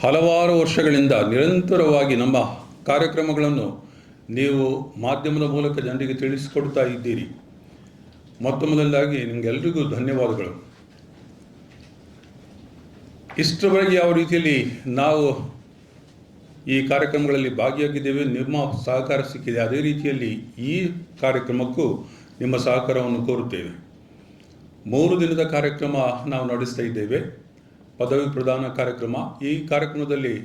ಹಲವಾರು ವರ್ಷಗಳಿಂದ ನಿರಂತರವಾಗಿ ನಮ್ಮ ಕಾರ್ಯಕ್ರಮಗಳನ್ನು ನೀವು ಮಾಧ್ಯಮದ ಮೂಲಕ ಜನರಿಗೆ ತಿಳಿಸಿಕೊಡ್ತಾ ಇದ್ದೀರಿ. ಮೊತ್ತ ಮೊದಲಾಗಿ ನಿಮಗೆಲ್ಲರಿಗೂ ಧನ್ಯವಾದಗಳು. ಇಷ್ಟರವರೆಗೆ ಯಾವ ರೀತಿಯಲ್ಲಿ ನಾವು ಈ ಕಾರ್ಯಕ್ರಮಗಳಲ್ಲಿ ಭಾಗಿಯಾಗಿದ್ದೇವೆ, ನಿಮ್ಮ ಸಹಕಾರ ಸಿಕ್ಕಿದೆ, ಅದೇ ರೀತಿಯಲ್ಲಿ ಈ ಕಾರ್ಯಕ್ರಮಕ್ಕೂ ನಿಮ್ಮ ಸಹಕಾರವನ್ನು ಕೋರುತ್ತೇವೆ. 3 ದಿನದ ಕಾರ್ಯಕ್ರಮ ನಾವು ನಡೆಸ್ತಾ ಇದ್ದೇವೆ. ಪದವಿ ಪ್ರದಾನ ಕಾರ್ಯಕ್ರಮ. ಈ ಕಾರ್ಯಕ್ರಮದಲ್ಲಿ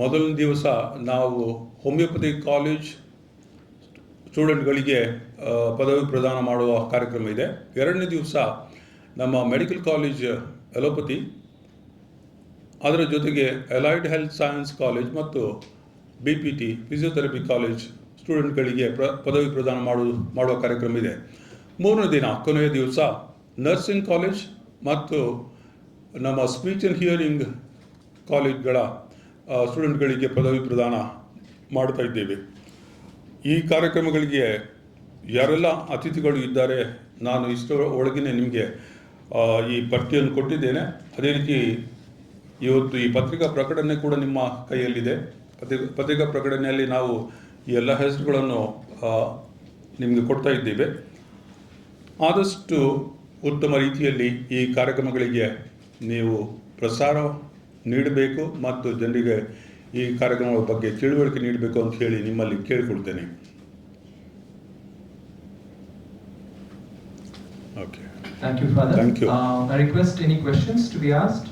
ಮೊದಲನೇ ದಿವಸ ನಾವು ಹೋಮಿಯೋಪತಿ ಕಾಲೇಜ್ ಸ್ಟೂಡೆಂಟ್ಗಳಿಗೆ ಪದವಿ ಪ್ರದಾನ ಮಾಡುವ ಕಾರ್ಯಕ್ರಮ ಇದೆ. 2ನೇ ದಿವಸ ನಮ್ಮ ಮೆಡಿಕಲ್ ಕಾಲೇಜ್ ಅಲೋಪತಿ, ಅದರ ಜೊತೆಗೆ ಅಲೈಡ್ ಹೆಲ್ತ್ ಸೈನ್ಸ್ ಕಾಲೇಜ್ ಮತ್ತು BPT ಫಿಸಿಯೋಥೆರಪಿ ಕಾಲೇಜ್ ಸ್ಟೂಡೆಂಟ್ಗಳಿಗೆ ಪದವಿ ಪ್ರದಾನ ಮಾಡುವ ಕಾರ್ಯಕ್ರಮ ಇದೆ. 3ನೇ ದಿನ ಕೊನೆಯ ದಿವಸ ನರ್ಸಿಂಗ್ ಕಾಲೇಜ್ ಮತ್ತು ನಮ್ಮ ಸ್ಪೀಚ್ ಆ್ಯಂಡ್ ಹಿಯರಿಂಗ್ ಕಾಲೇಜ್ಗಳ ಸ್ಟೂಡೆಂಟ್ಗಳಿಗೆ ಪದವಿ ಪ್ರದಾನ ಮಾಡ್ತಾ ಇದ್ದೇವೆ. ಈ ಕಾರ್ಯಕ್ರಮಗಳಿಗೆ ಯಾರೆಲ್ಲ ಅತಿಥಿಗಳು ಇದ್ದಾರೆ, ನಾನು ಒಳಗಿನೇ ನಿಮಗೆ ಈ ಪಟ್ಟಿಯನ್ನು ಕೊಟ್ಟಿದ್ದೇನೆ. ಅದೇ ರೀತಿ ಇವತ್ತು ಈ ಪತ್ರಿಕಾ ಪ್ರಕಟಣೆ ಕೂಡ ನಿಮ್ಮ ಕೈಯಲ್ಲಿದೆ. ಪತ್ರಿಕಾ ಪ್ರಕಟಣೆಯಲ್ಲಿ ನಾವು ಈ ಎಲ್ಲ ಹೆಸರುಗಳನ್ನು ನಿಮಗೆ ಕೊಡ್ತಾ ಇದ್ದೇವೆ. ಆದಷ್ಟು ಉತ್ತಮ ರೀತಿಯಲ್ಲಿ ಈ ಕಾರ್ಯಕ್ರಮಗಳಿಗೆ ನೀವು ಪ್ರಸಾರ ನೀಡಬೇಕು ಮತ್ತು ಜನರಿಗೆ ಈ ಕಾರ್ಯಕ್ರಮಗಳ ಬಗ್ಗೆ ತಿಳುವಳಿಕೆ ನೀಡಬೇಕು ಅಂತ ಹೇಳಿ ನಿಮ್ಮಲ್ಲಿ ಕೇಳಿಕೊಳ್ತೇನೆ. Okay. Thank you, Father. Thank you. I request any questions to be asked.